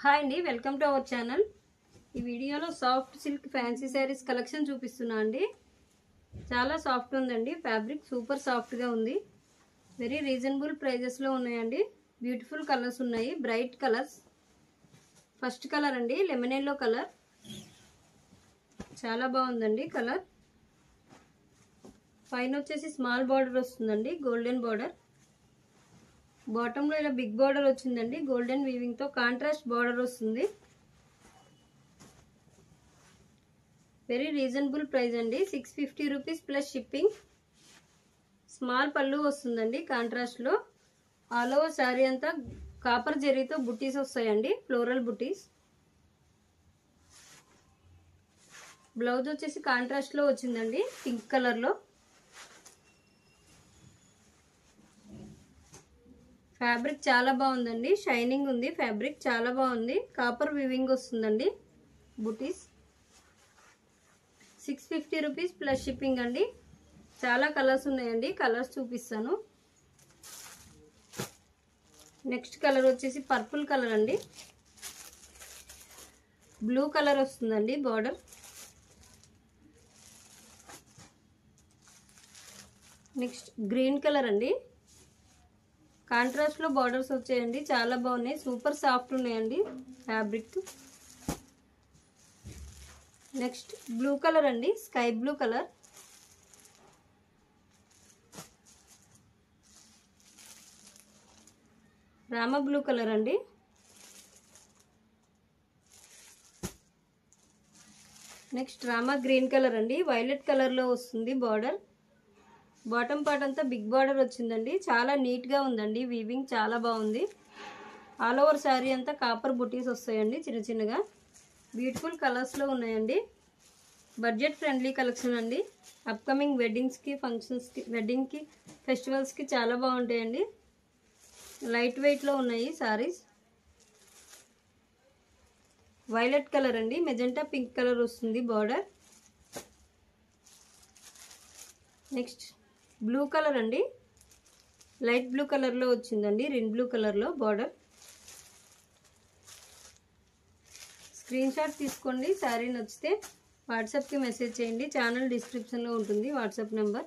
Hi అండి, welcome to our channel. ఈ వీడియోలో soft silk fancy saris collection చూపిస్తున్నా అండి. చాలా సాఫ్ట్ ఉందండి, ఫ్యాబ్రిక్ సూపర్ సాఫ్ట్గా ఉంది. వెరీ రీజనబుల్ ప్రైజెస్లో ఉన్నాయండి. బ్యూటిఫుల్ కలర్స్ ఉన్నాయి, బ్రైట్ కలర్స్. ఫస్ట్ కలర్ అండి లెమన్ ఎల్లో కలర్, చాలా బాగుందండి కలర్. పైన వచ్చేసి స్మాల్ బార్డర్ వస్తుందండి, గోల్డెన్ బార్డర్. బాటంలో ఇలా బిగ్ బార్డర్ వచ్చిందండి, గోల్డెన్ వీవింగ్ తో కాంట్రాస్ట్ బార్డర్ వస్తుంది. వెరీ రీజనబుల్ ప్రైస్ అండి, 650 రూపీస్ ప్లస్ షిప్పింగ్. స్మాల్ పళ్ళు వస్తుందండి కాంట్రాస్ట్ లో. ఆల్ ఓవర్ శారీ అంతా కాపర్ జరీతో బుటీస్ వస్తాయండి, ఫ్లోరల్ బుటీస్. బ్లౌజ్ వచ్చేసి కాంట్రాస్ట్ లో వచ్చిందండి, పింక్ కలర్ లో. ఫ్యాబ్రిక్ చాలా బాగుందండి, షైనింగ్ ఉంది. ఫ్యాబ్రిక్ చాలా బాగుంది, కాపర్ వీవింగ్ వస్తుందండి బుటీస్. 650 రూపీస్ ప్లస్ షిప్పింగ్ అండి. చాలా కలర్స్ ఉన్నాయండి, కలర్స్ చూపిస్తాను. నెక్స్ట్ కలర్ వచ్చేసి పర్పుల్ కలర్ అండి, బ్లూ కలర్ వస్తుందండి బార్డర్. నెక్స్ట్ గ్రీన్ కలర్ అండి, కాంట్రాస్ట్ లో బార్డర్స్ వచ్చాయండి, చాలా బాగున్నాయి, సూపర్ సాఫ్ట్ ఉన్నాయండి ఫ్యాబ్రిక్. నెక్స్ట్ బ్లూ కలర్ అండి, sky blue colour. Rama blue colour అండి. నెక్స్ట్ రామ గ్రీన్ కలర్ అండి, వైలెట్ కలర్ లో వస్తుంది బార్డర్. బాటమ్ పార్ట్ అంతా బిగ్ బార్డర్ వచ్చిందండి, చాలా నీట్ గా ఉందండి, వీవింగ్ చాలా బాగుంది. ఆల్ ఓవర్ శారీ అంతా కాపర్ బుటీస్ వస్తాయండి చిన్న చిన్నగా. బ్యూటిఫుల్ కలర్స్ లో ఉన్నాయండి. బడ్జెట్ ఫ్రెండ్లీ కలెక్షన్ అండి. అప్కమింగ్ వెడ్డింగ్స్ కి, ఫంక్షన్స్ కి, వెడ్డింగ్ కి, ఫెస్టివల్స్ కి చాలా బాగుంటాయండి. లైట్ వెయిట్ లో ఉన్నాయి సారీస్. వైలెట్ కలర్ అండి, మెజెంటా పింక్ కలర్ వస్తుంది బార్డర్. నెక్స్ట్ బ్లూ కలర్ అండి, లైట్ బ్లూ కలర్ లో వచ్చిందండి, రిన్ బ్లూ కలర్ లో బార్డర్. స్క్రీన్ షాట్ తీసుకోండి, శారీ నచ్చితే వాట్సాప్ కి మెసేజ్ చేయండి. ఛానల్ డిస్క్రిప్షన్ లో ఉంటుంది వాట్సాప్ నెంబర్.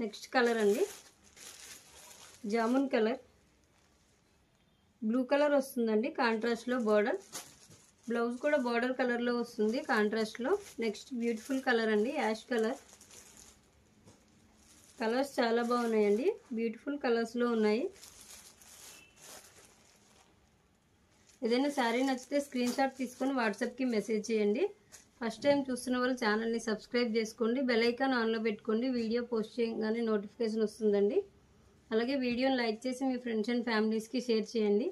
నెక్స్ట్ కలర్ అండి జామున్ కలర్, బ్లూ కలర్ వస్తుందండి కాంట్రాస్ట్ లో బార్డర్. బ్లౌజ్ కూడా బార్డర్ కలర్ లో వస్తుంది కాంట్రాస్ట్ లో. నెక్స్ట్ బ్యూటిఫుల్ కలర్ అండి, యాష్ కలర్. కలర్స్ చాలా బాగున్నాయండి, బ్యూటిఫుల్ కలర్స్ లో ఉన్నాయి. ఏదైనా శారీ నచ్చితే స్క్రీన్ షాట్ తీసుకొని వాట్సాప్ కి మెసేజ్ చేయండి. ఫస్ట్ టైం చూస్తున్న వాళ్ళు ఛానల్ని సబ్స్క్రైబ్ చేసుకోండి, బెల్ ఐకాన్ ఆన్లో పెట్టుకోండి. వీడియో పోస్ట్ చేయగానే నోటిఫికేషన్ వస్తుందండి. అలాగే వీడియోని లైక్ చేసి మీ ఫ్రెండ్స్ అండ్ ఫ్యామిలీస్కి షేర్ చేయండి.